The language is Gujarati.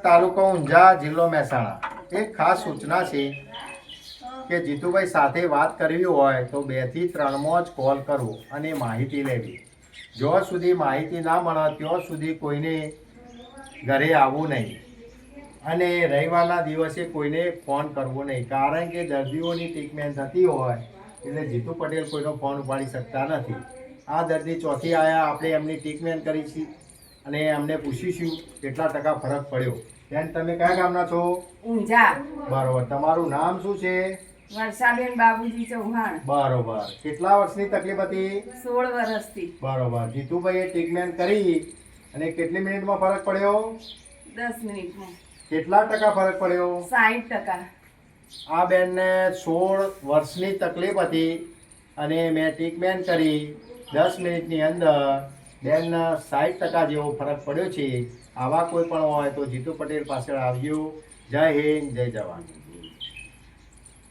તાલુકો ઊંઝા, જિલ્લો મહેસાણા. એક ખાસ સૂચના છે કે જીતુભાઈ સાથે વાત કરવી હોય તો 2 થી 3માં જ કોલ કરવો અને માહિતી લેવી. જ્યાં સુધી માહિતી ના મળે ત્યાં સુધી કોઈને ઘરે આવવું નહીં અને રવિવારના દિવસે કોઈને ફોન કરવો નહીં, કારણ કે દર્દીઓની ટ્રીટમેન્ટ થતી હોય એટલે જીતુ પટેલ કોઈનો ફોન ઉપાડી શકતા નથી. આ દર્દી ચોથી આવ્યા, આપણે એમની ટ્રીટમેન્ટ કરી છે અને અમને પૂછીશું કેટલા ટકા ફરક પડ્યો. બેન, તમે કયા ગામના છો? ઊંઝા. બરોબર. તમારું નામ શું છે? વર્ષાબેન બાબુજી ચૌહાણ. બરોબર. કેટલા વર્ષની તકલીફ હતી? 16 વર્ષથી. બરોબર. જીતુભાઈએ ટ્રીટમેન્ટ કરી અને કેટલી મિનિટમાં ફરક પડ્યો? 10 મિનિટમાં. કેટલા ટકા ફરક પડ્યો? 60%. આ બેનને 16 વર્ષની તકલીફ હતી અને મેં ટ્રીટમેન્ટ કરી 10 મિનિટની અંદર બેન 60% જેવો ફરક પડ્યો છે. આવા કોઈ પણ હોય તો જીતુ પટેલ પાસે આવજો. જય હિન્દ, જય જવાન.